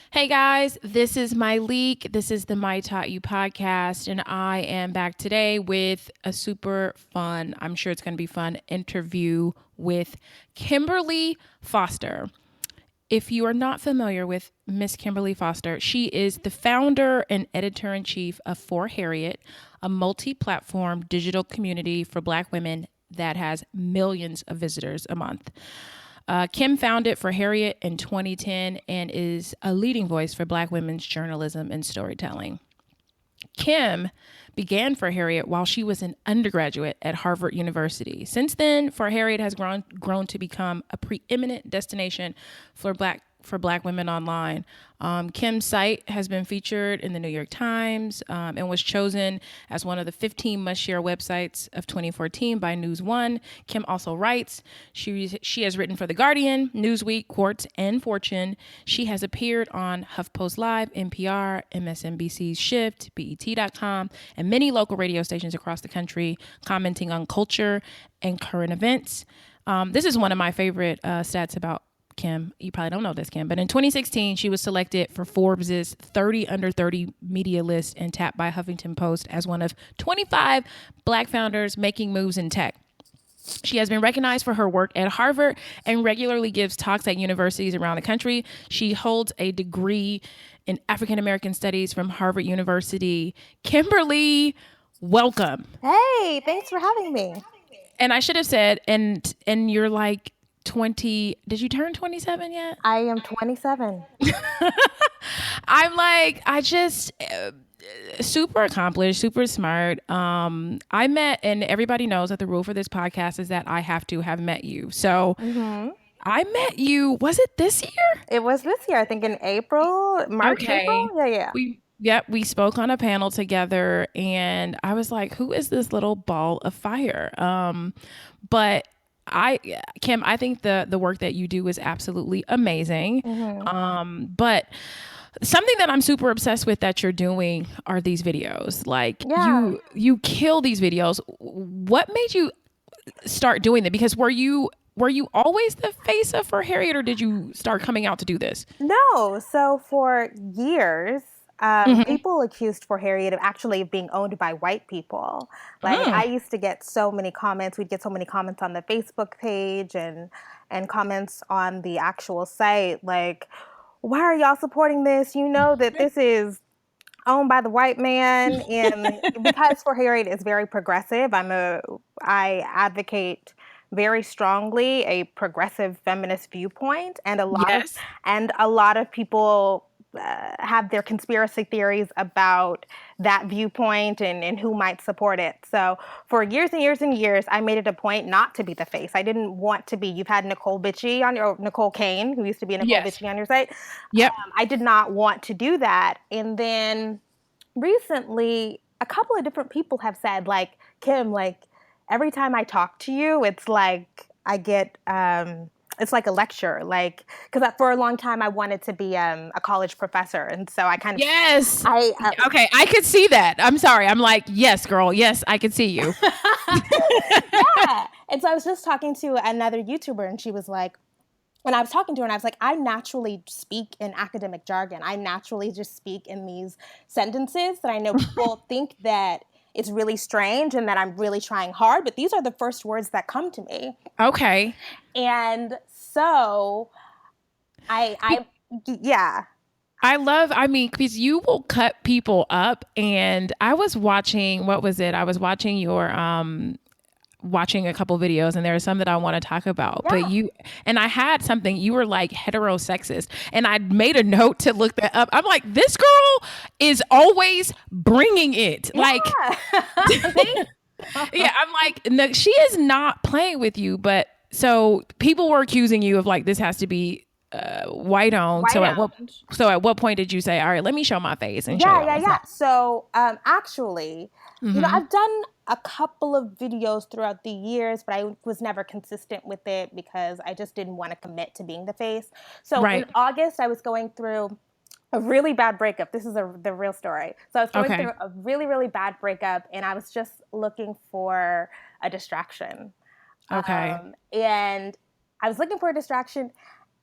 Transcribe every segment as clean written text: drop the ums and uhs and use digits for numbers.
Hey guys, this is my leak. This is the My Taught You podcast, and I am back today with a super fun, I'm sure it's going to be fun, interview with Kimberly Foster. If you are not familiar with Miss Kimberly Foster, she is the founder and editor in chief of For Harriet, a multi platform digital community for Black women that has millions of visitors a month. Kim founded For Harriet in 2010 and is a leading voice for Black women's journalism and storytelling. Kim began For Harriet while she was an undergraduate at Harvard University. Since then, For Harriet has grown to become a preeminent destination for Black women online. Kim's site has been featured in the New York Times and was chosen as one of the 15 must-share websites of 2014 by News One. Kim also writes. She has written for The Guardian, Newsweek, Quartz, and Fortune. She has appeared on HuffPost Live, NPR, MSNBC's Shift, BET.com, and many local radio stations across the country, commenting on culture and current events. This is one of my favorite stats about Kim. You probably don't know this, Kim, but in 2016, she was selected for Forbes's 30 under 30 media list and tapped by Huffington Post as one of 25 Black founders making moves in tech. She has been recognized for her work at Harvard and regularly gives talks at universities around the country. She holds a degree in African American Studies from Harvard University. Kimberly, welcome. Hey, thanks for having me. And I should have said, and you're like 20, did you turn 27 yet? I am 27. I'm like, I just super accomplished, super smart. I met, and everybody knows that the rule for this podcast is that I have to have met you. So I met you, was it this year? It was this year, I think in April, March, Okay. April? Yeah. We spoke on a panel together, and I was like, who is this little ball of fire? But Kim, I think the work that you do is absolutely amazing. But something that I'm super obsessed with that you're doing are these videos. Like Yeah. you kill these videos. What made you start doing that? Because were you always the face of For Harriet, or did you start coming out to do this? No, so for years, people accused For Harriet of actually being owned by white people. Like I used to get so many comments. We'd get so many comments on the Facebook page and comments on the actual site. Like, why are y'all supporting this? You know that this is owned by the white man, and because For Harriet is very progressive, I advocate very strongly a progressive feminist viewpoint, and Yes. a lot of people have their conspiracy theories about that viewpoint and who might support it. So for years and years and years, I made it a point not to be the face. I didn't want to be. You've had Nicole Kane, who used to be Nicole Yes. Bitchie on your site. Yep. I did not want to do that. And then recently, a couple of different people have said, like, Kim, like, every time I talk to you, it's like I get, it's like a lecture. Like, because for a long time, I wanted to be a college professor. And so I kind of, Yes. I, Okay, I could see that. I'm sorry. I'm like, yes, girl. Yes, I could see you. yeah. And so I was just talking to another YouTuber, and she was like, when I was talking to her, and I was like, I naturally speak in academic jargon. I naturally just speak in these sentences that I know people think that it's really strange and that I'm really trying hard, but these are the first words that come to me. Okay. And so yeah. I mean, because you will cut people up. And I was watching, what was it? I was watching watching a couple videos, and there are some that I want to talk about. Yeah. And I had something, you were like heterosexist, and I made a note to look that up. I'm like, this girl is always bringing it. Like, yeah, I'm like, no, she is not playing with you. But so people were accusing you of like, this has to be white owned. So at what point did you say, all right, let me show my face and show you? Yeah. So actually, I've done a couple of videos throughout the years, but I was never consistent with it because I just didn't want to commit to being the face. So in August, I was going through a really bad breakup. This is the real story. So I was going through a really, really bad breakup, and I was just looking for a distraction. Okay. And I was looking for a distraction,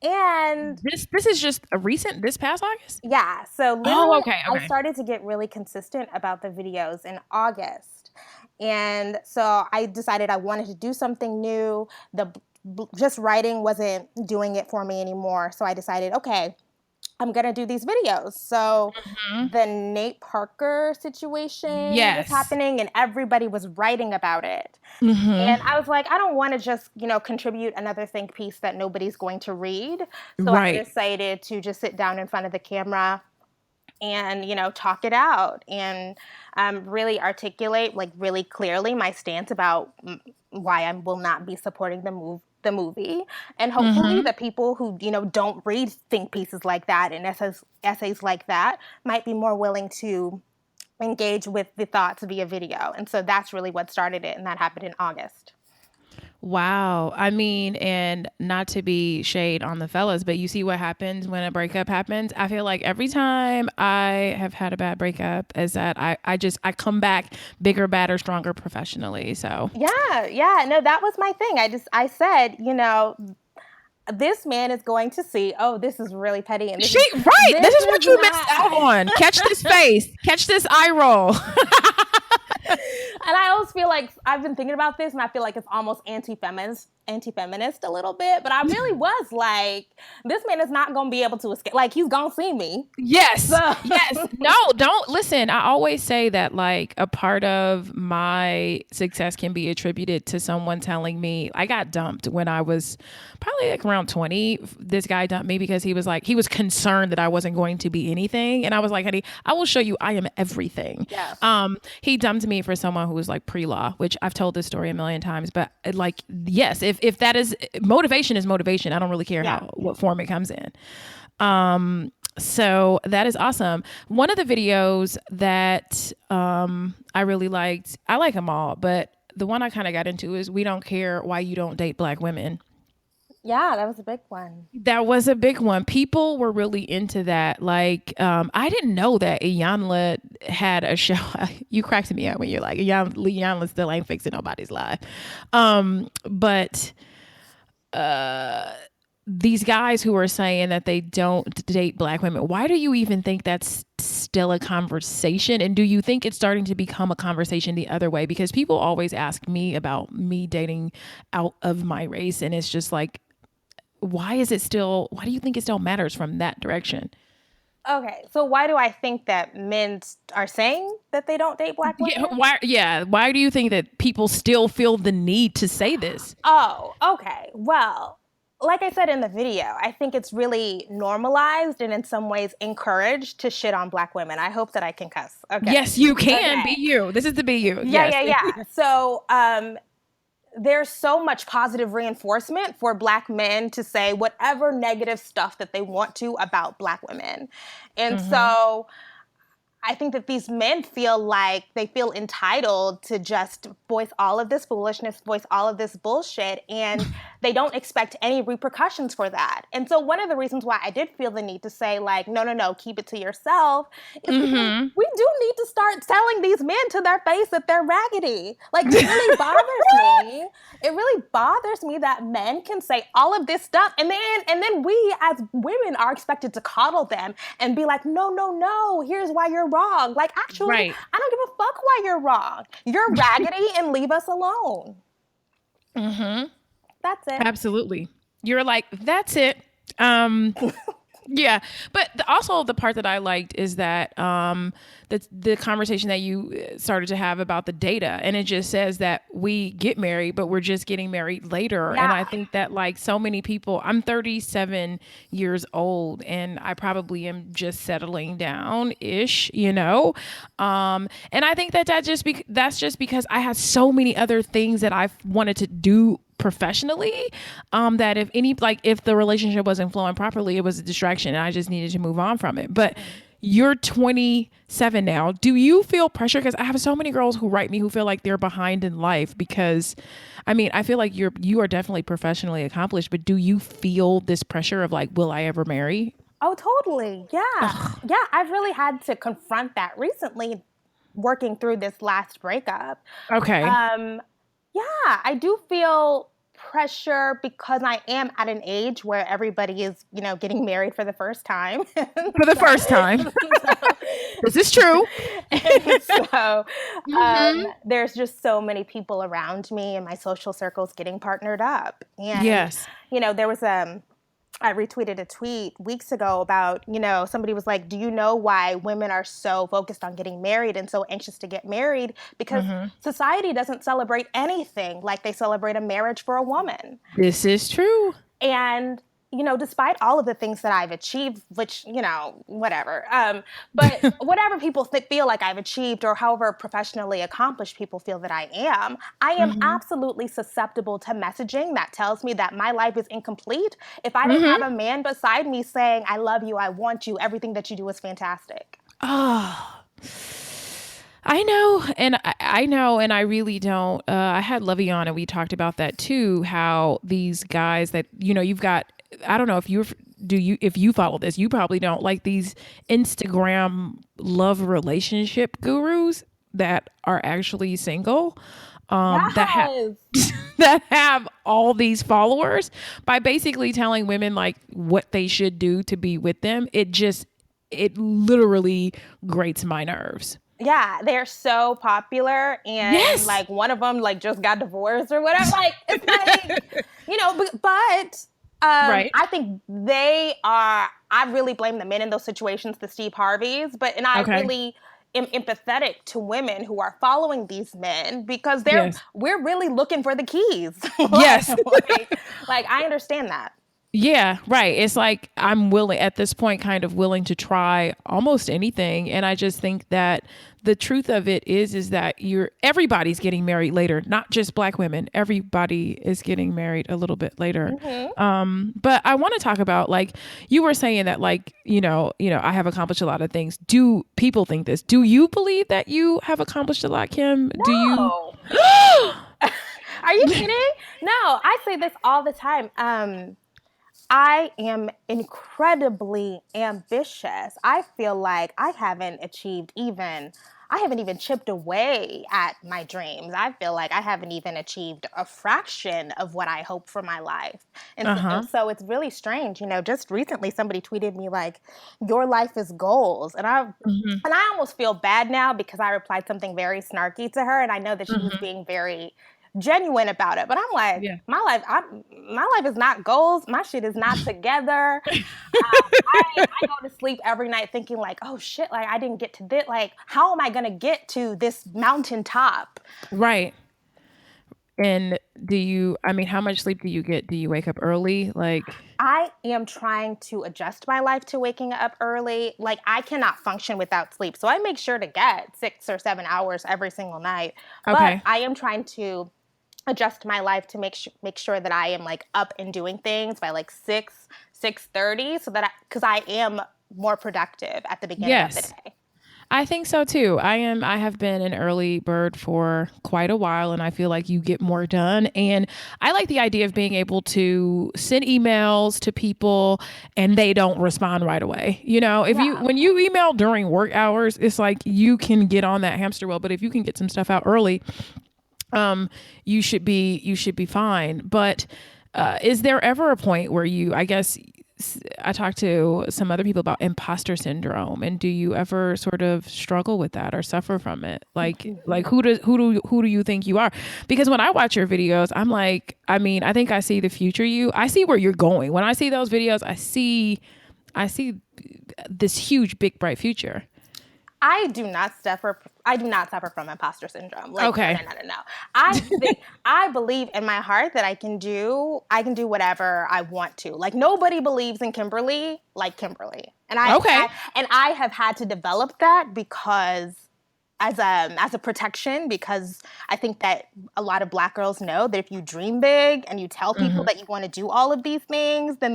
And This is just a recent, this past August? yeah, so Oh, literally, okay, I okay. started to get really consistent about the videos in August. And so I decided I wanted to do something new. Just writing wasn't doing it for me anymore. So I decided, okay, I'm going to do these videos. So Mhm. the Nate Parker situation was Yes. happening and everybody was writing about it. Mhm. And I was like, I don't want to just, contribute another think piece that nobody's going to read. So I Right. decided to just sit down in front of the camera and, talk it out and really articulate, like, really clearly my stance about why I will not be supporting the movie. And hopefully Mhm. the people who, don't read think pieces like that and essays like that might be more willing to engage with the thoughts via video. And so that's really what started it. And that happened in August. Wow. I mean, and not to be shade on the fellas, but you see what happens when a breakup happens. I feel like every time I have had a bad breakup is that I come back bigger, badder, stronger professionally. So Yeah, yeah. No, that was my thing. I said, this man is going to see, oh, this is really petty and right. this This is is what you missed not. out on. Catch this face. Catch this eye roll. And I always feel like I've been thinking about this and I feel like it's almost anti-feminist a little bit, but I really was like, this man is not going to be able to escape. Like, he's going to see me. Yes. So. Yes. No, don't listen. I always say that like a part of my success can be attributed to someone telling me I got dumped when I was probably like around 20. This guy dumped me because he was concerned that I wasn't going to be anything. And I was like, honey, I will show you I am everything. Yes. He dumped me for someone who was like pre-law, which I've told this story a million times, but like, yes, if that is motivation, I don't really care Yeah. what form it comes in. So that is awesome. One of the videos that I really liked, I like them all, but the one I kind of got into is "We Don't Care Why You Don't Date Black Women." Yeah, that was a big one. That was a big one. People were really into that. Like, I didn't know that Iyanla had a show. You cracked me up when you're like, Iyanla still ain't fixing nobody's life. But these guys who are saying that they don't date black women, why do you even think that's still a conversation? And do you think it's starting to become a conversation the other way? Because people always ask me about me dating out of my race. And it's just like, why do you think it still matters from that direction? Okay, so why do I think that men are saying that they don't date black women? Why do you think that people still feel the need to say this? Oh, okay. Well, like I said in the video, I think it's really normalized and in some ways encouraged to shit on black women. I hope that I can cuss. Okay. Yes, you can be Okay. you. This is the be you. Yeah, Yes. yeah, yeah. So, there's so much positive reinforcement for black men to say whatever negative stuff that they want to about black women. And so I think that these men feel like they feel entitled to just voice all of this foolishness, voice all of this bullshit, and they don't expect any repercussions for that. And so one of the reasons why I did feel the need to say, like, no, keep it to yourself, is because we do need to start telling these men to their face that they're raggedy. Like, it really bothers me. It really bothers me that men can say all of this stuff, and then we as women are expected to coddle them and be like, no, here's why you're wrong. Like, actually, Right. I don't give a fuck why you're wrong. You're raggedy and leave us alone. That's it. Absolutely. You're like, that's it. Yeah, but also the part that I liked is that the conversation that you started to have about the data, and it just says that we get married, but we're just getting married later. Yeah. And I think that like so many people, I'm 37 years old, and I probably am just settling down ish, and I think that that's just because I had so many other things that I wanted to do professionally, that if the relationship wasn't flowing properly, it was a distraction and I just needed to move on from it. But you're 27 now. Do you feel pressure? Because I have so many girls who write me who feel like they're behind in life because, I mean, I feel like you are definitely professionally accomplished, but do you feel this pressure of like, will I ever marry? Oh, totally. Yeah. Yeah, I've really had to confront that recently working through this last breakup. Okay. Yeah, I do feel pressure because I am at an age where everybody is, getting married for the first time. For the first time. This is true. And so Mm-hmm. there's just so many people around me in my social circles getting partnered up. And, Yes. there was I retweeted a tweet weeks ago about, somebody was like, do you know why women are so focused on getting married and so anxious to get married? Because society doesn't celebrate anything like they celebrate a marriage for a woman. This is true. And, despite all of the things that I've achieved, which, whatever, but whatever people feel like I've achieved or however professionally accomplished people feel that I am absolutely susceptible to messaging that tells me that my life is incomplete if I didn't have a man beside me saying, I love you, I want you, everything that you do is fantastic. Oh, I know, and I know, and I really don't. I had Lovey on, and we talked about that too. How these guys that you've got. I don't know if if you follow this, you probably don't, like these Instagram love relationship gurus that are actually single, that have Yes. that have all these followers by basically telling women like what they should do to be with them. It literally grates my nerves. Yeah, they're so popular, and Yes. like one of them like just got divorced or whatever. Like it's like, but Right. I think they are. I really blame the men in those situations, the Steve Harveys, and I Okay. really am empathetic to women who are following these men because Yes. we're really looking for the keys. like, Yes. like I understand that. Yeah, right. It's like I'm willing at this point, kind of willing to try almost anything. And I just think that the truth of it is that everybody's getting married later, not just Black women. Everybody is getting married a little bit later. But I want to talk about, like you were saying that, like, I have accomplished a lot of things. Do people think this? Do you believe that you have accomplished a lot, Kim? Do you? No. Are you kidding? No, I say this all the time. I am incredibly ambitious. I feel like I haven't even chipped away at my dreams. I feel like I haven't even achieved a fraction of what I hope for my life. And so it's really strange. Just recently somebody tweeted me like, your life is goals. And I almost feel bad now because I replied something very snarky to her, and I know that she was being very genuine about it. But I'm like, Yeah. my life is not goals. My shit is not together. I go to sleep every night thinking like, oh shit, like I didn't get to this. Like, how am I gonna get to this mountaintop? Right. And how much sleep do you get? Do you wake up early? Like, I am trying to adjust my life to waking up early. Like, I cannot function without sleep. So I make sure to get 6 or 7 hours every single night. But okay. I am trying to adjust my life to make sure that I am like up and doing things by like 6:30 so that because I am more productive at the beginning of the Yes. day. I think so too. I have been an early bird for quite a while, and I feel like you get more done. And I like the idea of being able to send emails to people and they don't respond right away. Yeah. When you email during work hours, it's like you can get on that hamster wheel, but if you can get some stuff out early, you should be fine. But is there ever a point where I talked to some other people about imposter syndrome, and do you ever sort of struggle with that or suffer from it? Like who do you think you are? Because when I watch your videos, I'm like, I think I see the future you. I see where you're going. When I see those videos, I see this huge, big, bright future. I do not suffer from imposter syndrome. Like, Okay. no. I believe in my heart that I can do whatever I want to. Like, nobody believes in Kimberly like Kimberly. And Okay. I have had to develop that because as a protection, because I think that a lot of Black girls know that if you dream big and you tell people that you want to do all of these things, then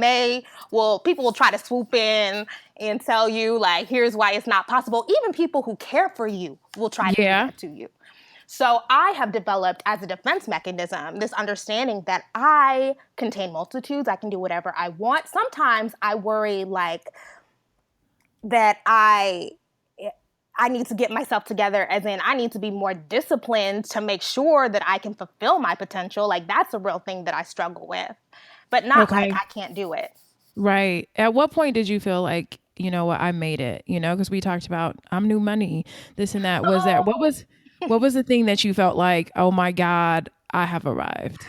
people will try to swoop in and tell you like, here's why it's not possible. Even people who care for you will try to do Yeah. that to you. So I have developed as a defense mechanism this understanding that I contain multitudes. I can do whatever I want. Sometimes I worry like that I need to get myself together, as in I need to be more disciplined to make sure that I can fulfill my potential. Like that's a real thing that I struggle with, but not like Okay. I can't do it. Right. At what point did you feel like, you know what, I made it? You know, because we talked about I'm new money, this and that. Was that what was the thing that you felt like, oh my God, I have arrived?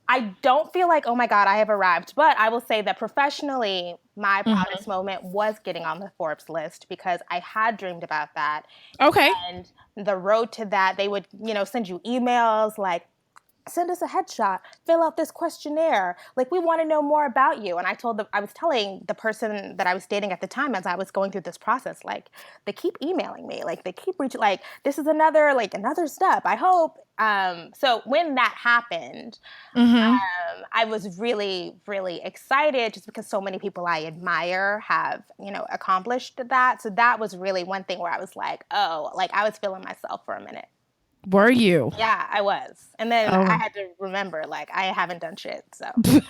I don't feel like, oh my God, I have arrived. But I will say that professionally, my proudest moment was getting on the Forbes list because I had dreamed about that. Okay. And the road to that, they would, send you emails like, send us a headshot, fill out this questionnaire. Like, we want to know more about you. And I was telling the person that I was dating at the time as I was going through this process, like, they keep emailing me, like, they keep reaching, like, this is another step. I hope. So when that happened, Mm-hmm. I was really, really excited just because so many people I admire have, accomplished that. So that was really one thing where I was like, oh, like I was feeling myself for a minute. Were you? Yeah, I was. And then I Oh. had to remember, like, I haven't done shit. So, No,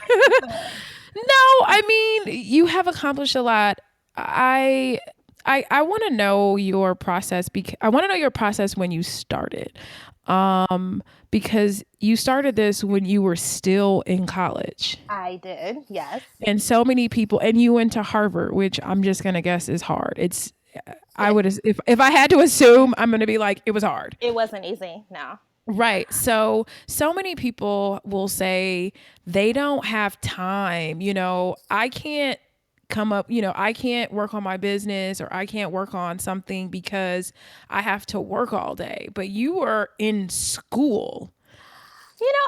I mean, you have accomplished a lot. I I want to know your process because I want to know your process when you started. Because you started this when you were still in college. I did, yes. And so many people and you went to Harvard, which I'm just going to guess is hard. It's I It, would if I had to assume, I'm going to be like it was hard. it wasn't easy, no. Right. So many people will say they don't have time. You know, I can't come up, you know, I can't work on my business or I can't work on something because I have to work all day. But you were in school.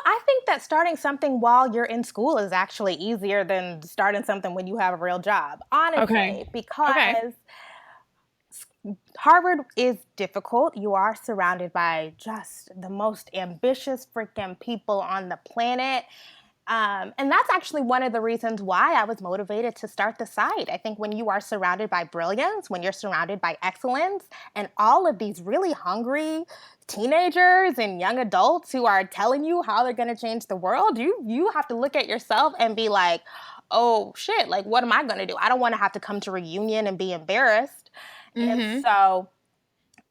I think that starting something while you're in school is actually easier than starting something when you have a real job, Okay. honestly, Okay. because Harvard is difficult. You are surrounded by just the most ambitious freaking people on the planet. And that's actually one of the reasons why I was motivated to start the site. I think when you are surrounded by brilliance, when you're surrounded by excellence, and all of these really hungry teenagers and young adults who are telling you how they're going to change the world, you have to look at yourself and be like, oh shit, like what am I going to do? I don't want to have to come to reunion and be embarrassed. And Mm-hmm. so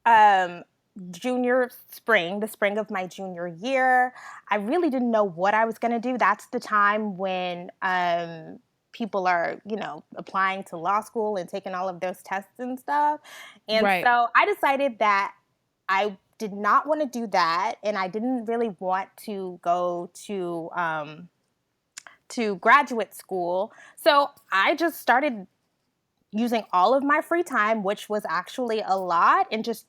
um, the spring of my junior year, I really didn't know what I was going to do. That's the time when people are, applying to law school and taking all of those tests and stuff. And Right. so I decided that I did not want to do that, and I didn't really want to go to graduate school. So I just started using all of my free time, which was actually a lot, and just,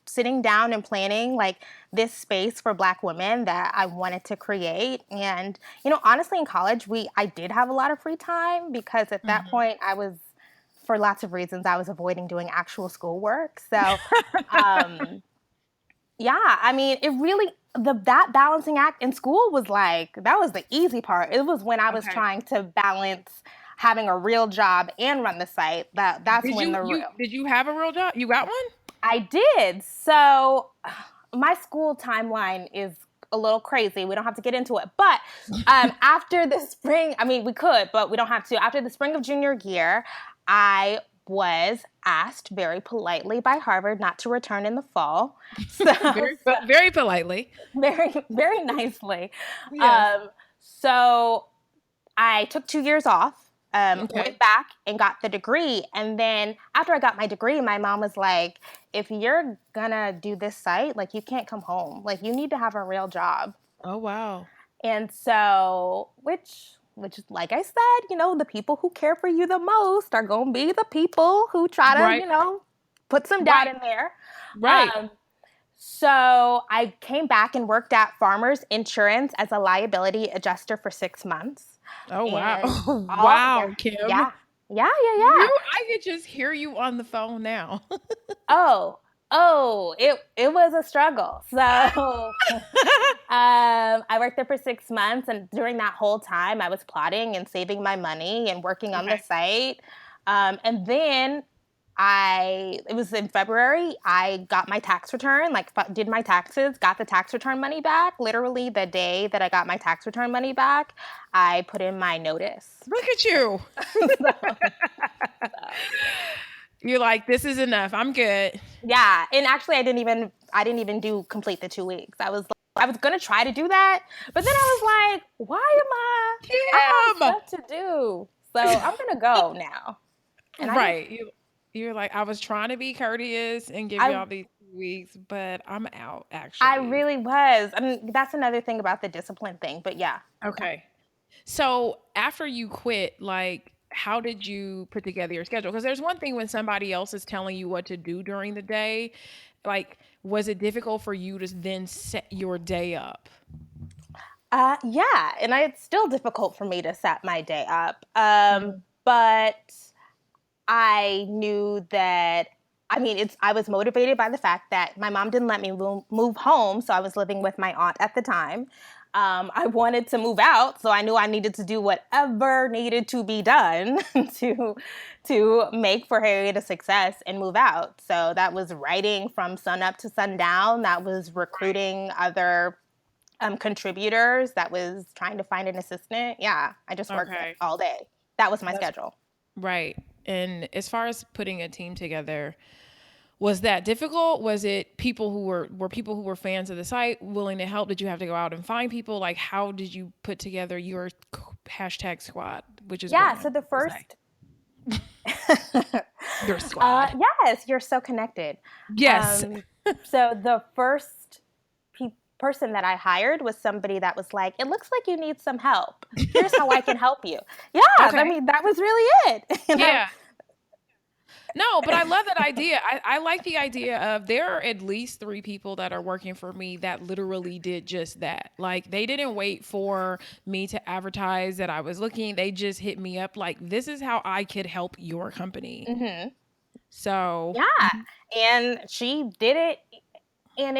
sitting down and planning like this space for Black women that I wanted to create. And, honestly, in college, I did have a lot of free time because at that point for lots of reasons, I was avoiding doing actual schoolwork. So, yeah, I mean, it really, that balancing act in school was like, that was the easy part. It was when I was Okay. trying to balance having a real job and run the site that's Did when you the you real did you have a real job? You got one? I did. So my school timeline is a little crazy. We don't have to get into it. But after the spring, I mean, we could, but we don't have to. After the spring of junior year, I was asked very politely by Harvard not to return in the fall. Very politely. Very, very nicely. Yes. So I took 2 years off, Okay. went back and got the degree. And then after I got my degree, my mom was like, if you're gonna do this site, like you can't come home. Like you need to have a real job. Oh wow. And so, which like I said, the people who care for you the most are gonna be the people who try to, Right. put some doubt Right. in there. Right. Um, so I came back and worked at Farmers Insurance as a liability adjuster for 6 months. Oh wow. And yeah, Wow, Kim. yeah, yeah, yeah, yeah. I could just hear you on the phone now. Oh, it was a struggle. So I worked there for 6 months, and during that whole time, I was plotting and saving my money and working on the Okay. site. And then it was in February, I got my tax return, like did my taxes, got the tax return money back. Literally the day that I got my tax return money back, I put in my notice. Look at you. So, You're like, this is enough. I'm good. Yeah, and actually, I didn't even do complete the 2 weeks. I was gonna try to do that, but then I was like, why am I have Damn. stuff to do, so I'm gonna go now. And I didn't. Right. You're like, I was trying to be courteous and give I y'all these 2 weeks, but I'm out I actually. really was. I mean, that's another thing about the discipline thing. But yeah, Okay. So after you quit, like, how did you put together your schedule? Because there's one thing when somebody else is telling you what to do during the day. Like, was it difficult for you to then set your day up? yeah, and it's still difficult for me to set my day up. Mhm. But I knew that, I mean, I was motivated by the fact that my mom didn't let me move home, so I was living with my aunt at the time. I wanted to move out, so I knew I needed to do whatever needed to be done to make for Harriet a success and move out. So that was writing from sun up to sundown. That was recruiting other contributors. That was trying to find an assistant. Yeah, I just worked Okay. all day. That was my That's schedule. right. And as far as putting a team together, was that difficult? Was it people who were people who were fans of the site willing to help? Did you have to go out and find people? Like, how did you put together your hashtag squad, which is a good Yeah, one so the to say? first Your squad. yes, you're so connected. Yes. So the first person that I hired was somebody that was like, "It looks like you need some help. Here's how I can help you." Yeah, I Okay. mean that was really it. And Yeah. No, but I love that idea. I like the idea of there are at least 3 people that are working for me that literally did just that. Like they didn't wait for me to advertise that I was looking. They just hit me up like, this is how I could help your company. So, yeah, and she did it, and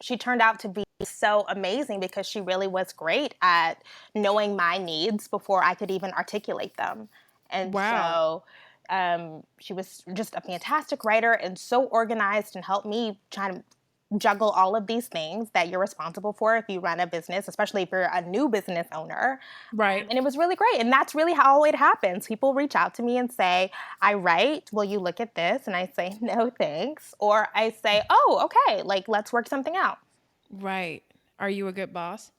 she turned out to be so amazing because she really was great at knowing my needs before I could even articulate them. And wow. so she was just a fantastic writer and so organized and helped me try to juggle all of these things that you're responsible for if you run a business, especially if you're a new business owner. Right. And it was really great. And that's really how it happens. People reach out to me and say, I write, will you look at this? And I say, no, thanks. Or I say, oh, okay, like let's work something out. Right. Are you a good boss?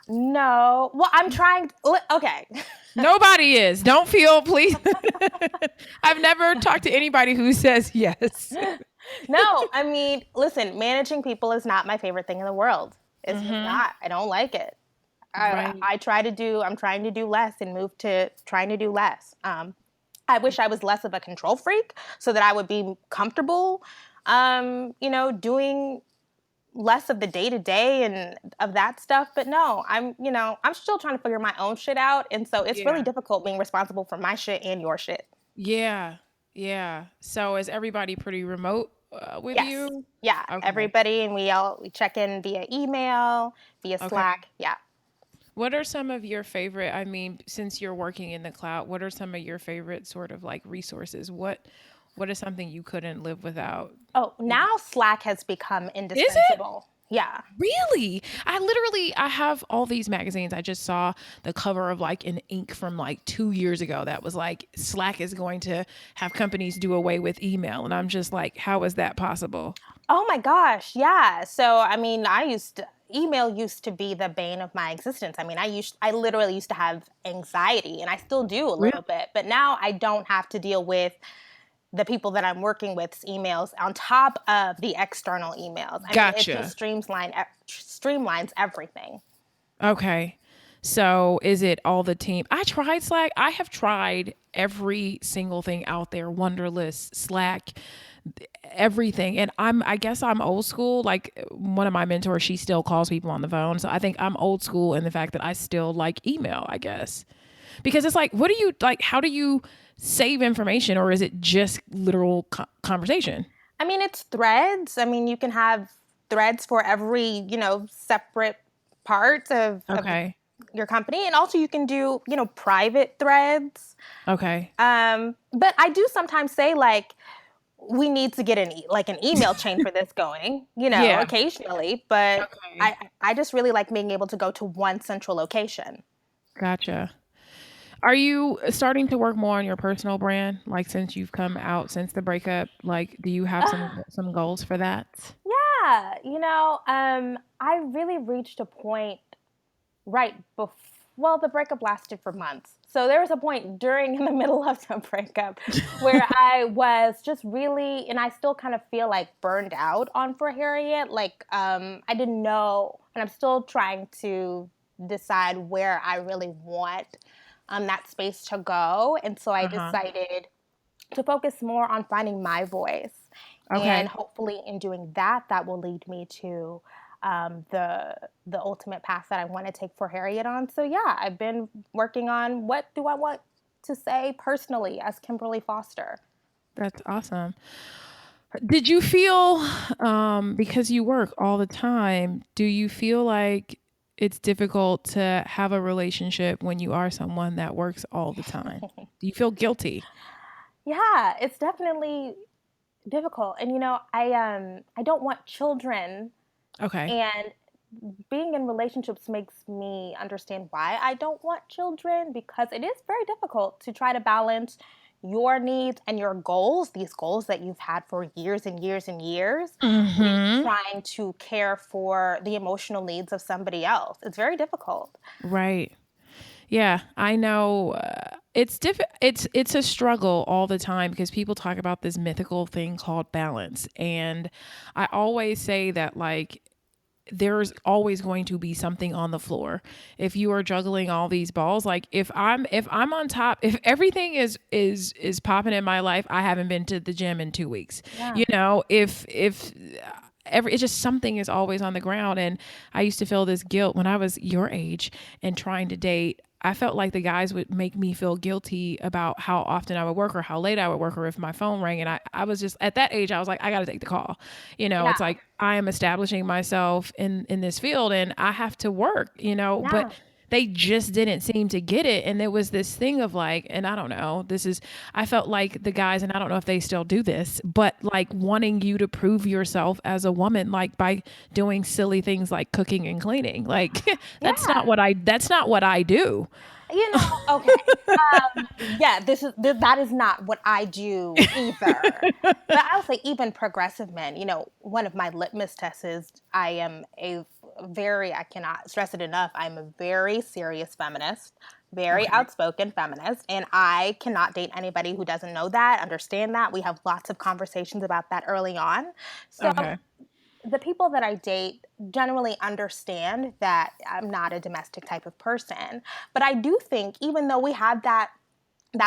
No. Well, I'm trying. Okay. Nobody is. Don't feel, please. I've never talked to anybody who says yes. No, I mean, listen, managing people is not my favorite thing in the world. It's just not. I don't like it. Right. I'm trying to do less and move to trying to do less. I wish I was less of a control freak so that I would be comfortable, doing less of the day to day and of that stuff. But no, I'm still trying to figure my own shit out. And so it's really Yeah. difficult being responsible for my shit and your shit. Yeah. Yeah. So is everybody pretty remote with Yes. you? Yeah. Okay. Everybody. And we check in via email, via Okay. Slack. Yeah. What are some of your favorite, I mean, since you're working in the cloud, what are some of your favorite sort of like resources? What is something you couldn't live without? Oh, now Slack has become Is it? indispensable. Yeah. Really? I have all these magazines. I just saw the cover of like an ink from like 2 years ago that was like Slack is going to have companies do away with email. And I'm just like, how is that possible? Oh my gosh, yeah. So I mean, email used to be the bane of my existence. I mean, I literally used to have anxiety, and I still do a Really? little bit, but now I don't have to deal with the people that I'm working with's emails on top of the external emails. I mean, it Gotcha. just streamlines everything. Okay. So is it all the team? I tried Slack. I have tried every single thing out there, Wunderlist, Slack, everything. And I guess I'm old school. Like one of my mentors, she still calls people on the phone. So I think I'm old school in the fact that I still like email, I guess. Because it's like, what do you like? How do you save information, or is it just literal conversation? I mean, it's threads. I mean, you can have threads for every, separate part of Okay. your company. And also you can do, private threads. Okay. But I do sometimes say like, we need to get an email chain for this going, Yeah. occasionally. But Okay. I just really like being able to go to one central location. Gotcha. Are you starting to work more on your personal brand? Like since you've come out since the breakup, like do you have some goals for that? Yeah, I really reached a point right before, well, the breakup lasted for months. So there was a point during in the middle of the breakup where I was just really, and I still kind of feel like burned out on For Harriet. Like I didn't know, and I'm still trying to decide where I really want that space to go. And so I Uh-huh. decided to focus more on finding my voice. And Okay. hopefully, in doing that, that will lead me to the ultimate path that I want to take For Harriet on. So yeah, I've been working on what do I want to say personally as Kimberly Foster. That's awesome. Did you feel, because you work all the time, do you feel like it's difficult to have a relationship when you are someone that works all the time? Do you feel guilty? Yeah, it's definitely difficult, and I don't want children, Okay. and being in relationships makes me understand why I don't want children, because it is very difficult to try to balance your needs and your goals, these goals that you've had for years and years and years, with Mhm. trying to care for the emotional needs of somebody else. It's very difficult. Right. Yeah, I know. It's a struggle all the time because people talk about this mythical thing called balance, and I always say that like there's always going to be something on the floor if you are juggling all these balls. Like if I'm on top, if everything is popping in my life, I haven't been to the gym in 2 weeks. Yeah. You know, if every it's just something is always on the ground. And I used to feel this guilt when I was your age and trying to date. I felt like the guys would make me feel guilty about how often I would work or how late I would work or if my phone rang. And I was just at that age, I was like, I got to take the call. You know, Yeah. it's like I am establishing myself in this field and I have to work, but Yeah. they just didn't seem to get it. And there was this thing of like, and I don't know, I felt like the guys, and I don't know if they still do this, but like wanting you to prove yourself as a woman, like by doing silly things like cooking and cleaning. Like, Yeah. that's not what I do. Okay. Yeah, that is not what I do either. But I'll say even progressive men, one of my litmus tests is I am I cannot stress it enough, I'm a very serious feminist, very Okay. outspoken feminist, and I cannot date anybody who doesn't know that, understand that. We have lots of conversations about that early on. So Okay. the people that I date generally understand that I'm not a domestic type of person. But I do think, even though we have that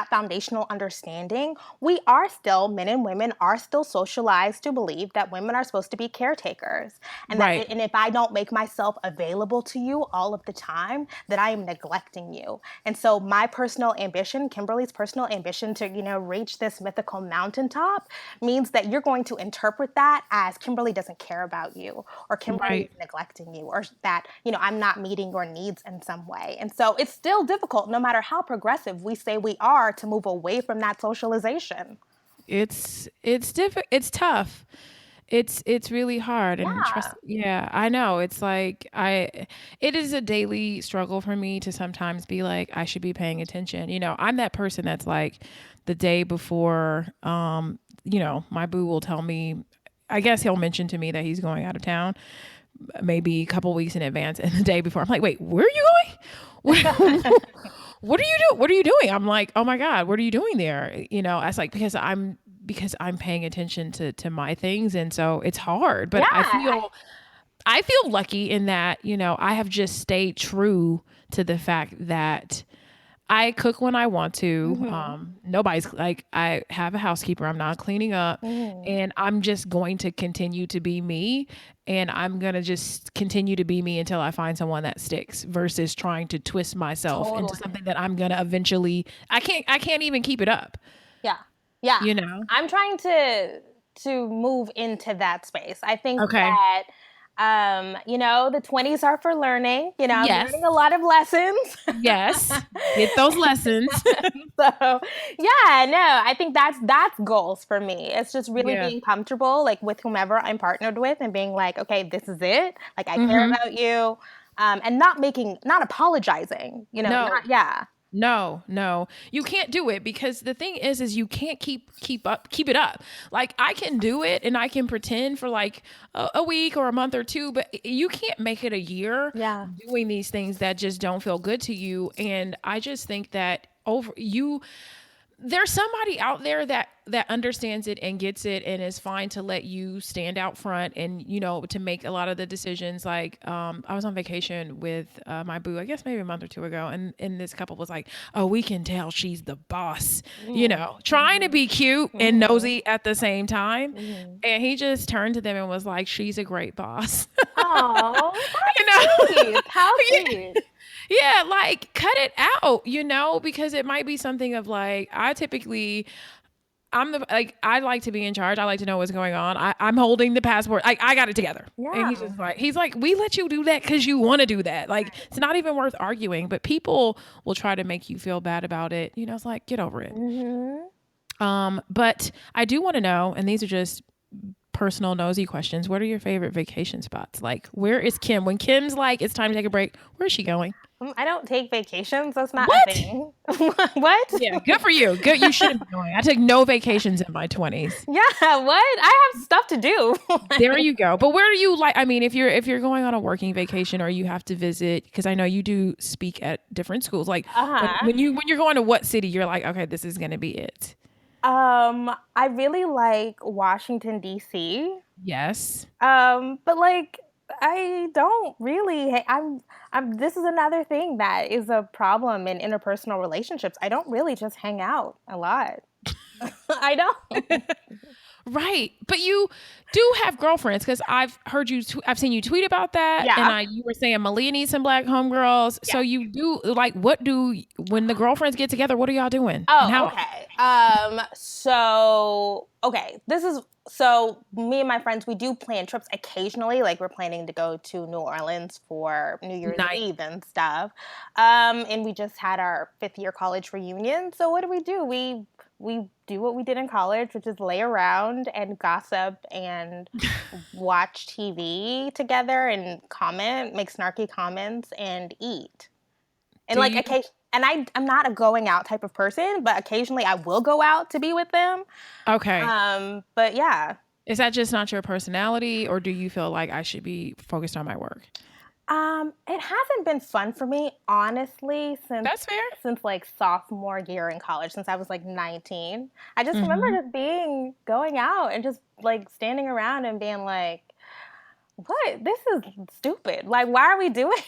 foundational understanding, we are still, men and women are still socialized to believe that women are supposed to be caretakers. Right. And if I don't make myself available to you all of the time, that I am neglecting you. And so my personal ambition, Kimberly's personal ambition to, reach this mythical mountaintop means that you're going to interpret that as Kimberly doesn't care about you, or Kimberly is Right. neglecting you, or that, I'm not meeting your needs in some way. And so it's still difficult, no matter how progressive we say we are, to move away from that socialization. It's tough. It's really hard and trust. Yeah. Yeah, I know. It's like it is a daily struggle for me to sometimes be like I should be paying attention. I'm that person that's like the day before my boo will tell me, I guess he'll mention to me that he's going out of town maybe a couple weeks in advance, and the day before I'm like, "Wait, where are you going? What are you doing? What are you doing?" I'm like, "Oh my god, what are you doing there?" It's like because I'm paying attention to my things, and so it's hard. But I Yeah. feel lucky in that I have just stayed true to the fact that I cook when I want to. Mm-hmm. Nobody's like, I have a housekeeper. I'm not cleaning up. Mm-hmm. And I'm just going to continue to be me. And I'm going to just continue to be me until I find someone that sticks versus trying to twist myself into Totally. something that I'm going to eventually, I can't even keep it up, Yeah. Yeah. you know? I'm trying to move into that space. I think Okay. that the 20s are for learning. I'm Yes. learning a lot of lessons. Yes. Get those lessons. So, yeah, no, I think that's goals for me. It's just really Yeah. being comfortable, like, with whomever I'm partnered with, and being like, okay, this is it. Like, I care Mm-hmm. about you. And not apologizing, No. not, yeah. No, you can't do it because the thing is you can't keep it up. Like I can do it and I can pretend for like a week or a month or two, but you can't make it a year Yeah. doing these things that just don't feel good to you. And I just think that over you there's somebody out there that understands it and gets it and is fine to let you stand out front and to make a lot of the decisions. Like I was on vacation with my boo, I guess maybe a month or two ago, and this couple was like, oh, we can tell she's the boss, trying to be cute and nosy at the same time. And he just turned to them and was like, she's a great boss. Oh, you that's know sweet. How Yeah. sweet. Yeah, like cut it out, because it might be something of like I like to be in charge. I like to know what's going on. I'm holding the passport. I got it together. And Yeah. he's like, we let you do that because you want to do that. Like it's not even worth arguing, but people will try to make you feel bad about it. It's like, get over it. But I do want to know, and these are just personal nosy questions. What are your favorite vacation spots? Like, where is Kim? When Kim's like, it's time to take a break, where's she going? I don't take vacations. That's not a What? thing. What? Yeah, good for you. Good. You shouldn't be going. I took no vacations in my 20s. Yeah, what? I have stuff to do. There you go. But where do you like? I mean, if you're going on a working vacation or you have to visit, because I know you do speak at different schools. Like when you're going to what city, you're like, okay, this is going to be it. I really like Washington D.C. Yes. But like I don't really. This is another thing that is a problem in interpersonal relationships. I don't really just hang out a lot. I don't. Right. But you do have girlfriends because I've heard you, I've seen you tweet about that. Yeah. And you were saying Malia needs some black homegirls. Yeah. So you do, like, when the girlfriends get together, what are y'all doing? Oh, okay. So me and my friends, we do plan trips occasionally. Like we're planning to go to New Orleans for New Year's Eve and stuff. And we just had our 5th year college reunion. So what do? We do what we did in college, which is lay around and gossip and watch TV together and make snarky comments and eat. And I'm not a going out type of person, but occasionally I will go out to be with them. Okay. But yeah. Is that just not your personality, or do you feel like I should be focused on my work? It hasn't been fun for me, honestly, That's fair. Since like sophomore year in college, since I was like 19. I just remember just going out and just like standing around and being like, what? This is stupid. Like, why are we doing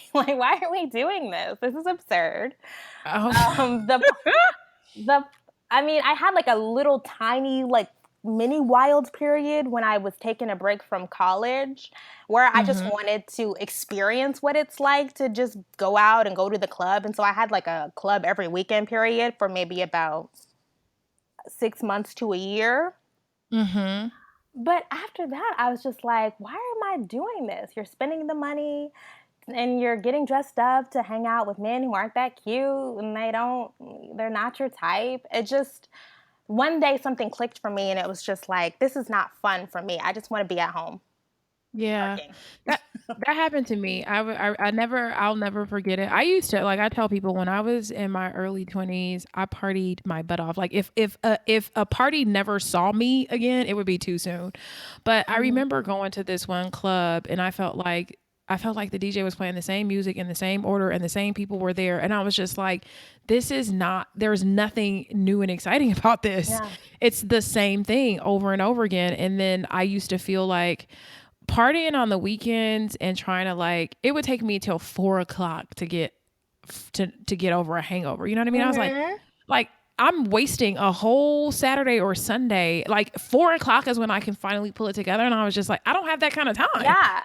this? This is absurd. Oh. I had like a little tiny like mini wild period when I was taking a break from college where I just wanted to experience what it's like to just go out and go to the club. And so I had like a club every weekend period for maybe about 6 months to a year. But after that, I was just like, why am I doing this? You're spending the money and you're getting dressed up to hang out with men who aren't that cute and they're not your type. It just, one day something clicked for me and it was just like, this is not fun for me. I just want to be at home. Yeah. That happened to me. I'll never forget it. I used to, like I tell people, when I was in my early 20s, I partied my butt off. Like if a party never saw me again, it would be too soon. But I remember going to this one club and I felt like the DJ was playing the same music in the same order and the same people were there. And I was just like, there's nothing new and exciting about this. Yeah. It's the same thing over and over again. And then I used to feel like partying on the weekends and trying to, like, it would take me till 4:00 to get over a hangover. You know what I mean? I was like, I'm wasting a whole Saturday or Sunday. Like 4:00 is when I can finally pull it together. And I was just like, I don't have that kind of time. Yeah.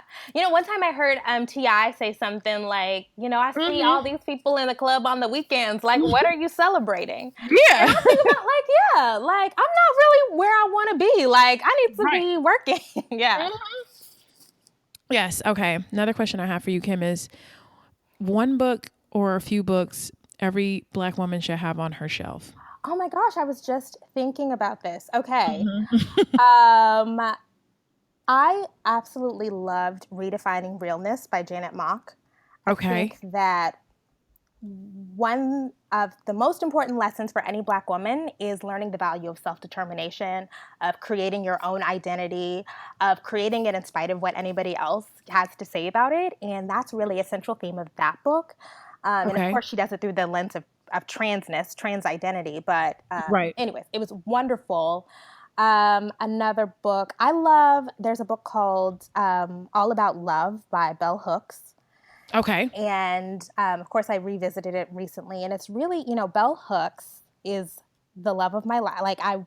One time I heard T.I. say something like, I see all these people in the club on the weekends. Like, what are you celebrating? Yeah. And I think about like, I'm not really where I want to be. Like, I need to be working. Yeah. Yes. Okay. Another question I have for you, Kim, is one book or a few books every Black woman should have on her shelf. Oh my gosh, I was just thinking about this. Okay. I absolutely loved Redefining Realness by Janet Mock. I think that one of the most important lessons for any Black woman is learning the value of self-determination, of creating your own identity, of creating it in spite of what anybody else has to say about it. And that's really a central theme of that book. And of Okay. course, she does it through the lens of transness, trans identity. But Right. anyways, it was wonderful. Another book I love, there's a book called All About Love by Bell Hooks. Okay. And of course, I revisited it recently, and it's really, Bell Hooks is the love of my life. Like I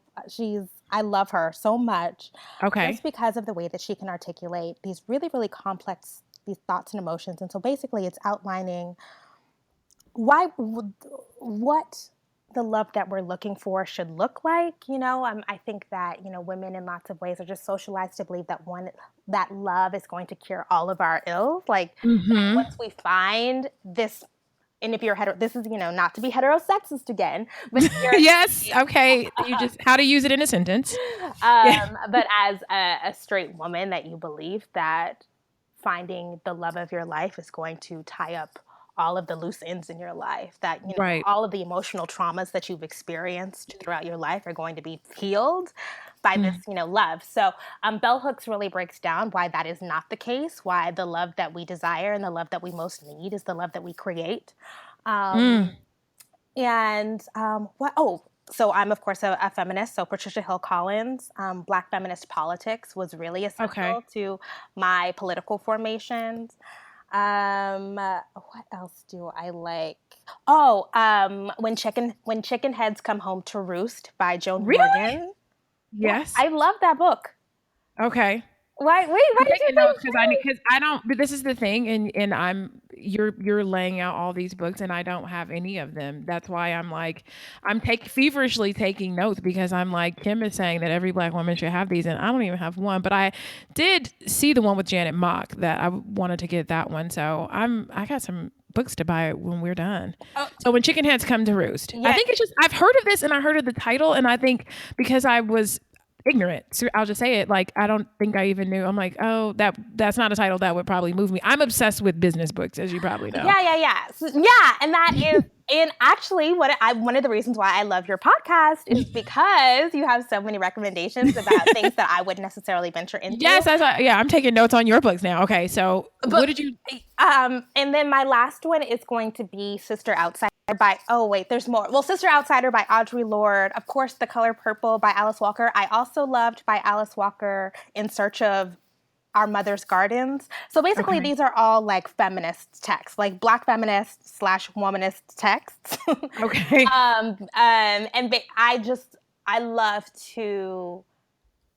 love her so much, Okay. just because of the way that she can articulate these really, really complex these thoughts and emotions. And so basically, it's outlining why what the love that we're looking for should look like. I think that women in lots of ways are just socialized to believe that love is going to cure all of our ills. Like that Mm-hmm. once we find this, and if you're this is not to be heterosexist again, but if you're Yes. Okay. You just how to use it in a sentence. Yeah. but as a straight woman, that you believe that finding the love of your life is going to tie up all of the loose ends in your life, that Right. all of the emotional traumas that you've experienced throughout your life are going to be healed by this Mm. love. So Bell Hooks really breaks down why that is not the case, why the love that we desire and the love that we most need is the love that we create. Mm. And what oh So I'm of course a feminist. So Patricia Hill Collins, Black Feminist Politics was really Okay. essential to my political formations. What else do I like? Oh, when chicken heads come home to roost by Joan Really? Morgan. Yeah, Yes. I love that book. Okay. Why I'm did you taking say notes because I don't. But this is the thing, and you're laying out all these books, and I don't have any of them. That's why I'm like I'm take feverishly taking notes because I'm like Kim is saying that every Black woman should have these, and I don't even have one. But I did see the one with Janet Mock that I wanted to get that one, so I got some books to buy when we're done. Oh, So when chicken heads come to roost, I yeah. think it's just I've heard of this and I heard of the title, and I think because I was ignorant. So I'll just say it. Like I don't think I even knew. I'm like, oh, that's not a title that would probably move me. I'm obsessed with business books, as you probably know. Yeah, and that is, and actually, one of the reasons why I love your podcast is because you have so many recommendations about things that I wouldn't necessarily venture into. Yes, yeah. I'm taking notes on your books now. Okay, so what But did you? and then my last one is going to be Sister Outsider by, oh wait, there's more. Well, Sister Outsider by Audre Lorde. Of course, The Color Purple by Alice Walker. I also loved by Alice Walker In Search of Our Mother's Gardens. So basically, Okay. these are all like feminist texts, like Black feminist / womanist texts. Okay. I love to,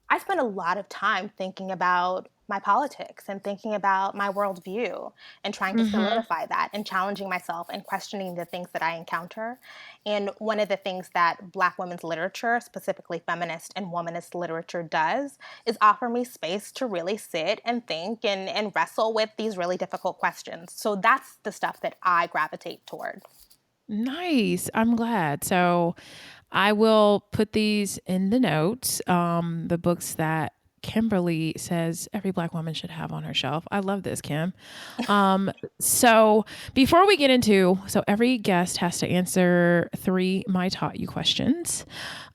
I spend a lot of time thinking about my politics and thinking about my worldview and trying to Mm-hmm. solidify that and challenging myself and questioning the things that I encounter. And one of the things that Black women's literature, specifically feminist and womanist literature, does is offer me space to really sit and think and wrestle with these really difficult questions. So that's the stuff that I gravitate toward. Nice. I'm glad. So I will put these in the notes. The books that Kimberly says every Black woman should have on her shelf. I love this, Kim. So before we get into, so every guest has to answer 3 My Taught You questions.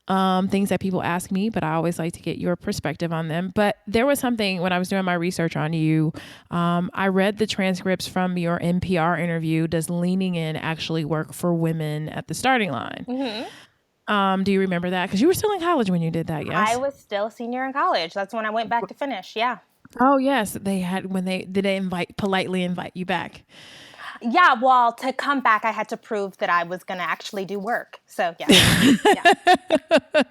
Things that people ask me, but I always like to get your perspective on them. But there was something when I was doing my research on you. I read the transcripts from your NPR interview. Does leaning in actually work for women at the starting line? Mm-hmm. Do you remember that? Because you were still in college when you did that, I yes? was still a senior in college. That's when I went back to finish. Yeah. Oh, yes. They had when they did they politely invite you back. Yeah, well, to come back, I had to prove that I was going to actually do work. So, yes. Yeah.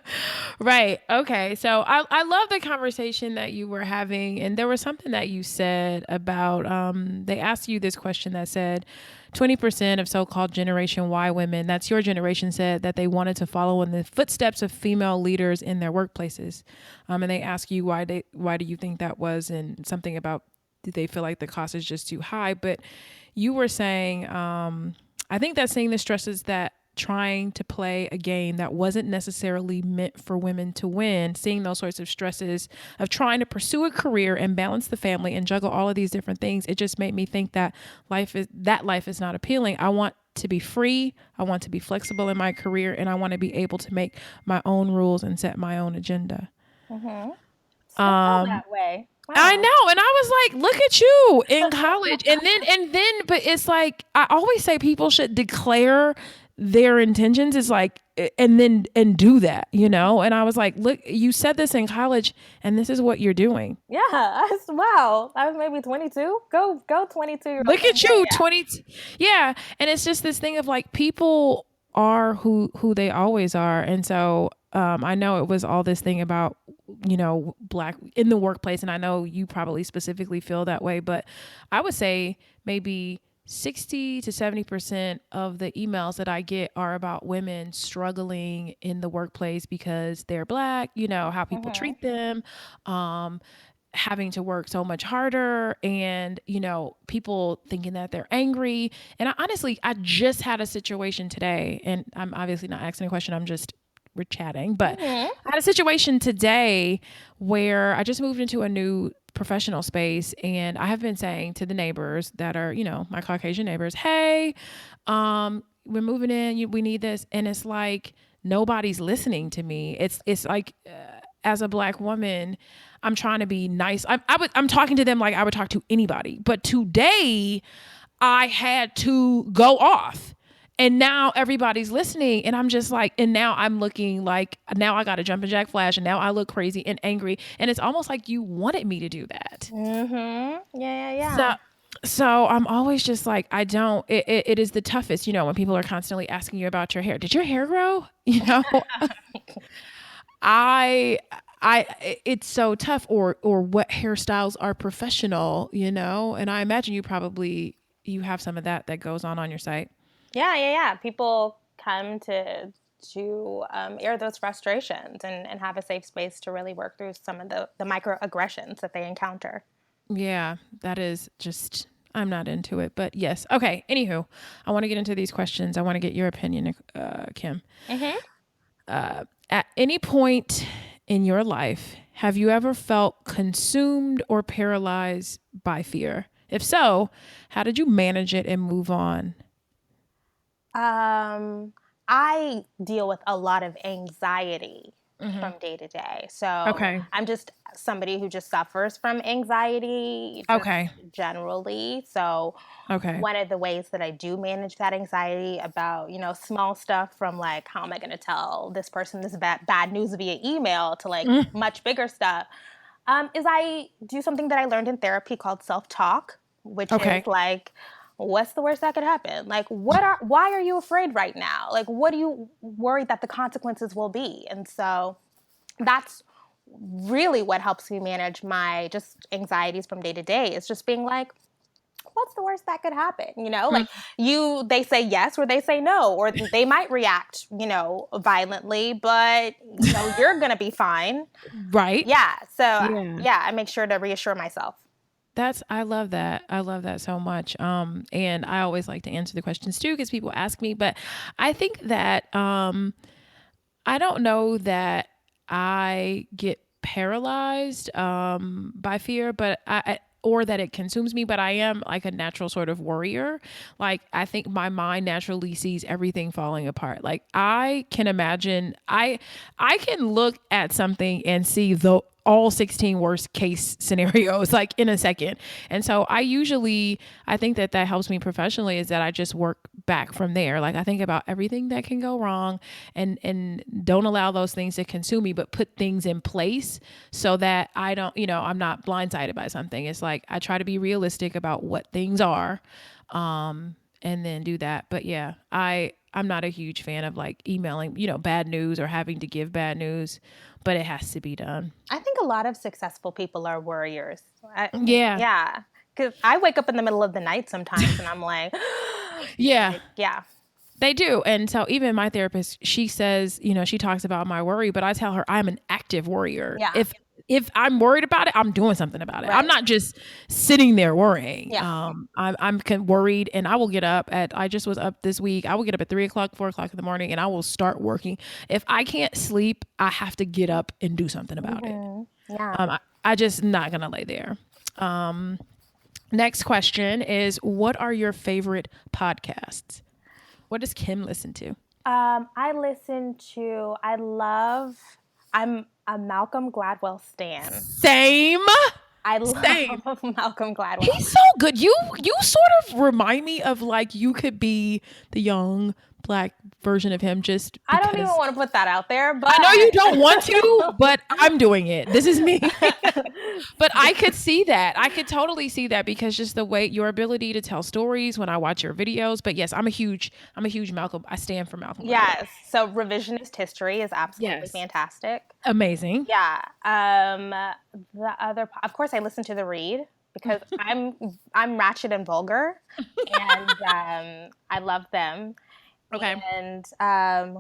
Right. Okay. So I love the conversation that you were having. And there was something that you said about, they asked you this question that said 20% of so-called Generation Y women, that's your generation, said that they wanted to follow in the footsteps of female leaders in their workplaces. And they ask you why do you think that was, and something about did they feel like the cost is just too high? But you were saying, I think that seeing the stresses that trying to play a game that wasn't necessarily meant for women to win, seeing those sorts of stresses of trying to pursue a career and balance the family and juggle all of these different things, it just made me think that life is not appealing. I want to be free. I want to be flexible in my career, and I want to be able to make my own rules and set my own agenda. Mm-hmm. Still that way. I Wow. know. And I was like, look at you in college. And then, but it's like, I always say people should declare their intentions. It's like, and do that, you know? And I was like, look, you said this in college and this is what you're doing. Yeah. Wow. I was maybe 22. Go 22-year-old. Look at you, Yeah. 20. Yeah. And it's just this thing of like, people are who they always are. And so, I know it was all this thing about, Black in the workplace. And I know you probably specifically feel that way, but I would say maybe 60 to 70% of the emails that I get are about women struggling in the workplace because they're Black, how people Mm-hmm. treat them, having to work so much harder, and people thinking that they're angry. And I just had a situation today, and I'm obviously not asking a question, we're chatting, but Mm-hmm. I had a situation today where I just moved into a new professional space, and I have been saying to the neighbors that are, my Caucasian neighbors, hey, we're moving in, we need this. And it's like nobody's listening to me. It's like, as a Black woman, I'm trying to be nice. I'm talking to them like I would talk to anybody. But today I had to go off. And now everybody's listening. And I'm just like, and now I'm looking like, now I got to jump and jack flash. And now I look crazy and angry. And it's almost like you wanted me to do that. Mm-hmm. Yeah. So, so I'm always just like, I don't, it is the toughest, when people are constantly asking you about your hair. Did your hair grow? I it's so tough, or what hairstyles are professional, and I imagine you have some of that goes on your site. Yeah. People come to air those frustrations and have a safe space to really work through some of the microaggressions that they encounter. Yeah, that is just, I'm not into it, but yes. Okay. Anywho, I want to get into these questions. I want to get your opinion, Kim. Mm-hmm. At any point in your life, have you ever felt consumed or paralyzed by fear? If so, how did you manage it and move on? I deal with a lot of anxiety from day to day. So Okay. I'm just somebody who just suffers from anxiety just Okay. generally. So Okay. one of the ways that I do manage that anxiety about, small stuff from like, how am I going to tell this person this bad news via email to like much bigger stuff, is I do something that I learned in therapy called self-talk, which Okay. is like, what's the worst that could happen? Like, why are you afraid right now? Like, what do you worry that the consequences will be? And so that's really what helps me manage my just anxieties from day to day, is just being like, what's the worst that could happen? Like they say yes or they say no, or they might react, violently, but you're going to be fine. Right. Yeah. So Yeah. yeah, I make sure to reassure myself. I love that. I love that so much. And I always like to answer the questions too, because people ask me, but I think that, I don't know that I get paralyzed, by fear, but or that it consumes me, but I am like a natural sort of worrier. Like, I think my mind naturally sees everything falling apart. Like, I can imagine, I can look at something and see all 16 worst case scenarios like in a second. And so I think that helps me professionally, is that I just work back from there. Like, I think about everything that can go wrong, and don't allow those things to consume me, but put things in place so that I don't, I'm not blindsided by something. It's like, I try to be realistic about what things are, and then do that. But yeah, I'm not a huge fan of like emailing, bad news or having to give bad news, but it has to be done. I think a lot of successful people are worriers. Yeah. Yeah. Because I wake up in the middle of the night sometimes and I'm like, Yeah. like, yeah. They do. And so even my therapist, she says, she talks about my worry, but I tell her I'm an active worrier. Yeah. If I'm worried about it, I'm doing something about it. Right. I'm not just sitting there worrying. Yeah. I'm worried, and I will get up I just was up this week. I will get up at 3:00, 4:00 in the morning, and I will start working. If I can't sleep, I have to get up and do something about it. Yeah. I just not going to lay there. Next question is, what are your favorite podcasts? What does Kim listen to? I'm a Malcolm Gladwell stan. Same. I love Same. Malcolm Gladwell. He's so good. You sort of remind me of like you could be the young black version of him just I don't even because want to put that out there, but I know you don't want to, but I'm doing it. This is me. But I could see that. I could totally see that because just the way your ability to tell stories when I watch your videos. But yes, I'm a huge Malcolm. I stand for Malcolm Gladwell. Yes. So revisionist history is absolutely Yes. fantastic. Amazing. Yeah. Of course, I listen to The Read because I'm ratchet and vulgar, and I love them. Okay. And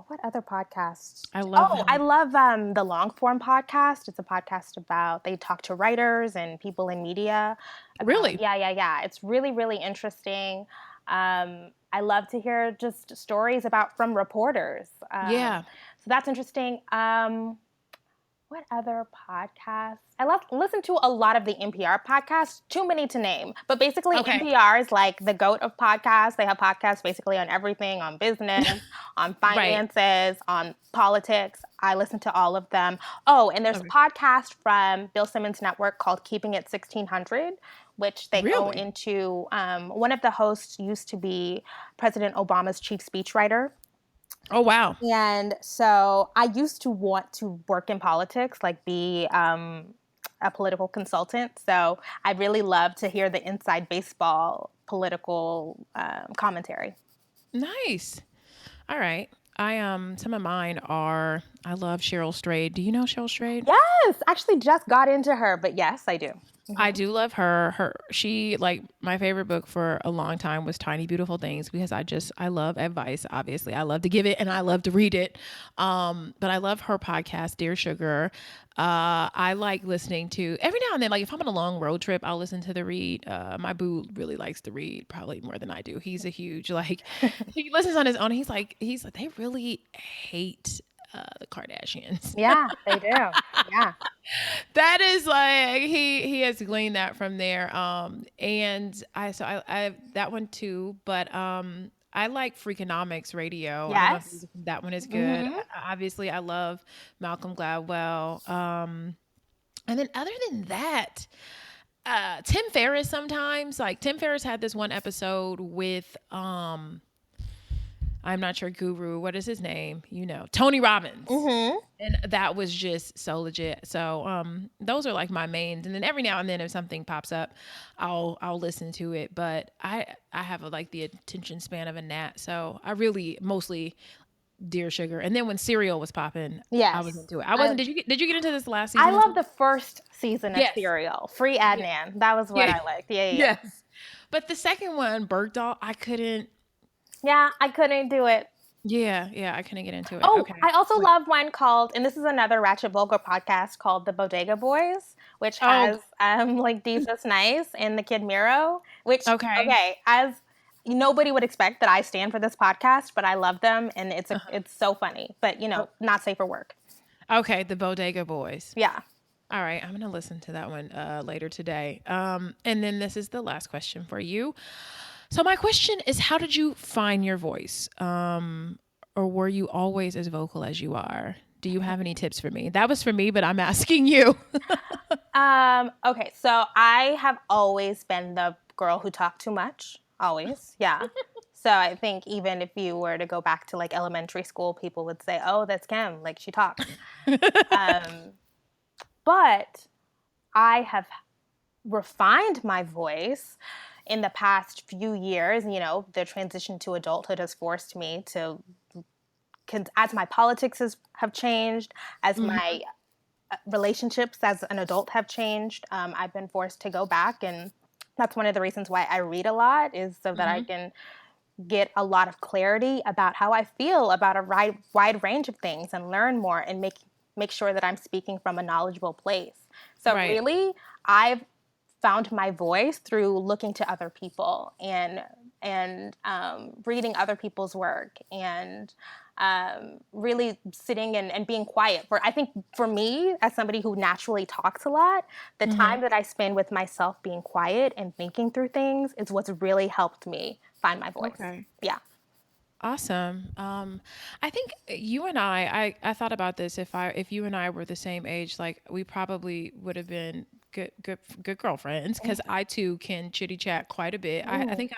what other podcasts? I love I him. love the Long Form podcast. It's a podcast about they talk to writers and people in media. Really? Yeah. It's really, really interesting. I love to hear just stories from reporters. Yeah. So that's interesting. What other podcasts? Listen to a lot of the NPR podcasts. Too many to name, but basically Okay. NPR is like the goat of podcasts. They have podcasts basically on everything, on business, on finances, on politics. I listen to all of them. Oh, and there's a podcast from Bill Simmons' network called Keeping It 1600, which they go Really? into. One of the hosts used to be President Obama's chief speechwriter. Oh, wow. And so I used to want to work in politics, like be a political consultant. So I really love to hear the inside baseball political commentary. Nice. All right. Some of mine are I love Cheryl Strayed. Do you know Cheryl Strayed? Yes, actually just got into her, but yes, I do. I do love her. She like my favorite book for a long time was Tiny Beautiful Things because I love advice. Obviously, I love to give it and I love to read it. But I love her podcast, Dear Sugar. I like listening to every now and then. Like if I'm on a long road trip, I'll listen to the read. My boo really likes to read, probably more than I do. He's a huge like he listens on his own. He's like they really hate the Kardashians. Yeah, they do. Yeah. That is like he has gleaned that from there. And I that one too, but I like Freakonomics Radio. I don't know Yes. if that one is good. Obviously, I love Malcolm Gladwell. And then other than that, Tim Ferriss sometimes like Tim Ferriss had this one episode with I'm not sure guru. What is his name? You know, Tony Robbins. And that was just so legit. So those are like my mains. And then every now and then if something pops up, I'll listen to it. But I have like the attention span of a gnat. So I really mostly Dear Sugar. And then when Serial was popping, I was into it. I wasn't. Did you get into this last season? I love the first season of Serial. Free Adnan. That was what I liked. Yeah. Yes. But the second one, Bergdahl, I couldn't. Yeah, I couldn't do it. Yeah, I couldn't get into it. Oh, okay. I also love one called, and this is another Ratchet Vulgar podcast called The Bodega Boys, which has like Jesus Nice and the Kid Miro, which, as nobody would expect that I stand for this podcast, but I love them, and it's so funny, but, not safe for work. Okay, The Bodega Boys. Yeah. All right, I'm going to listen to that one later today. And then this is the last question for you. So my question is, how did you find your voice? Or were you always as vocal as you are? Do you have any tips for me? That was for me, but I'm asking you. Okay, so I have always been the girl who talked too much. Always, yeah. So I think even if you were to go back to like elementary school, people would say, "Oh, that's Kim, like she talks." But I have refined my voice in the past few years. The transition to adulthood has forced me to, as my politics have changed, as my relationships as an adult have changed, I've been forced to go back. And that's one of the reasons why I read a lot, is so that I can get a lot of clarity about how I feel about a wide range of things and learn more and make sure that I'm speaking from a knowledgeable place. So really, I've found my voice through looking to other people and reading other people's work and really sitting and being quiet. I think for me, as somebody who naturally talks a lot, the time that I spend with myself being quiet and thinking through things is what's really helped me find my voice. Okay. Yeah. Awesome. I think you and I thought about this. If you and I were the same age, like we probably would have been good girlfriends because I too can chitty chat quite a bit. I Mhm. think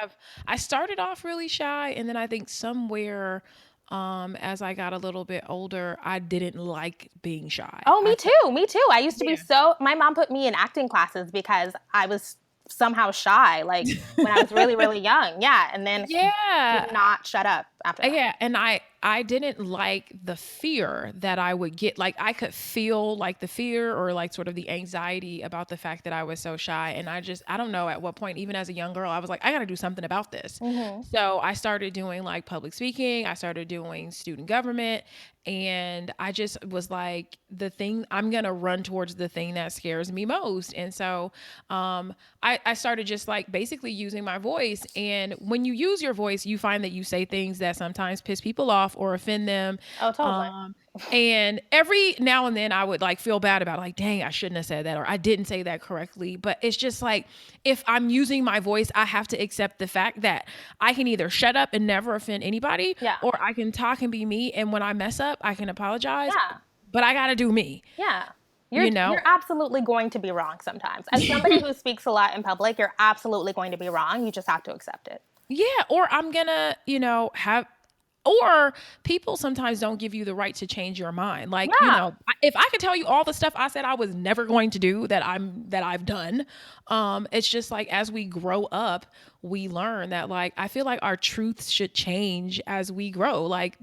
I started off really shy, and then I think somewhere, as I got a little bit older, I didn't like being shy. Oh, I me felt too. Me too. I used to be yeah. so, my mom put me in acting classes because I was somehow shy, like when I was really, really young. Yeah. And then did Yeah. not shut up after that. Yeah, and I didn't like the fear that I would get. Like I could feel like the fear or like sort of the anxiety about the fact that I was so shy. And I don't know at what point, even as a young girl, I was like, I got to do something about this. Hmm. So I started doing like public speaking. I started doing student government, and I just was like, the thing I'm gonna run towards the thing that scares me most. And so I started just like basically using my voice. And when you use your voice, you find that you say things that sometimes piss people off or offend them. Oh, totally. Um, and every now and then I would like feel bad about it, like, dang, I shouldn't have said that, or I didn't say that correctly. But it's just like, if I'm using my voice, I have to accept the fact that I can either shut up and never offend anybody, Yeah. or I can talk and be me. And when I mess up, I can apologize, Yeah. but I got to do me, Yeah. you You're know? absolutely going to be wrong sometimes. As somebody who speaks a lot in public, you're absolutely going to be wrong. You just have to accept it. Yeah, or I'm gonna, have, or people sometimes don't give you the right to change your mind. Like, Yeah. if I could tell you all the stuff I said I was never going to do that I've done, it's just like as we grow up, we learn that like I feel like our truths should change as we grow. Like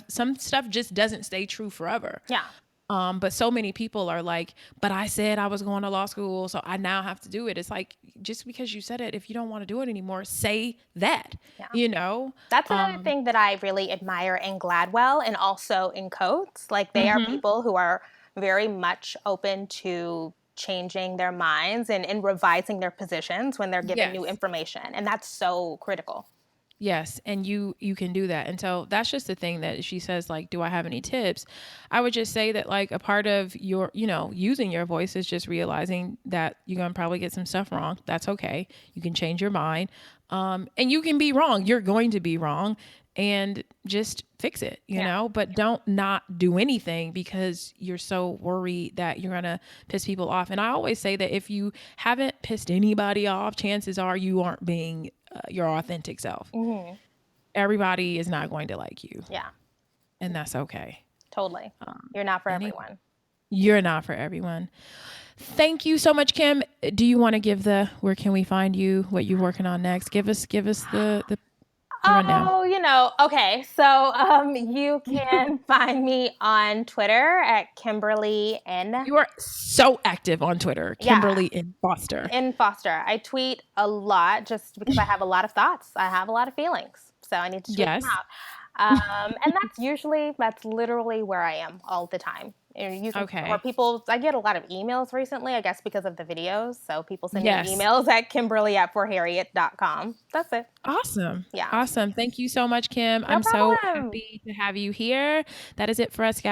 some stuff just doesn't stay true forever. Yeah. But so many people are like, but I said I was going to law school, so I now have to do it. It's like, just because you said it, if you don't want to do it anymore, say that, Yeah. you know? That's another thing that I really admire in Gladwell and also in Coates. Like they are Mhm. people who are very much open to changing their minds and revising their positions when they're given new Yes. information. And that's so critical. Yes, and you can do that. And so that's just the thing that she says like, do I have any tips? I would just say that like a part of your, using your voice is just realizing that you're going to probably get some stuff wrong. That's okay. You can change your mind. And you can be wrong. You're going to be wrong, and just fix it, Yeah. but don't not do anything because you're so worried that you're going to piss people off. And I always say that if you haven't pissed anybody off, chances are you aren't being your authentic self. Hmm. Everybody is not going to like you, Yeah, and that's okay. totally. You're not for Any, everyone. you're not for everyone. Thank you so much, Kim. Do you want to give the where can we find you, what you're working on next? Give us the rundown. Oh, okay. So you can find me on Twitter at Kimberly N. You are so active on Twitter, Yeah, Kimberly in Foster. in Foster. I tweet a lot just because I have a lot of thoughts. I have a lot of feelings. So I need to tweet them Yes. out. And that's literally where I am all the time. And you can, or Okay. people, I get a lot of emails recently, I guess because of the videos. So people send me Yes. emails at kimberly@forharriet.com. That's it. Awesome. Yeah. Awesome. Thank you so much, Kim. No I'm so problem. happy to have you here. That is it for us, guys.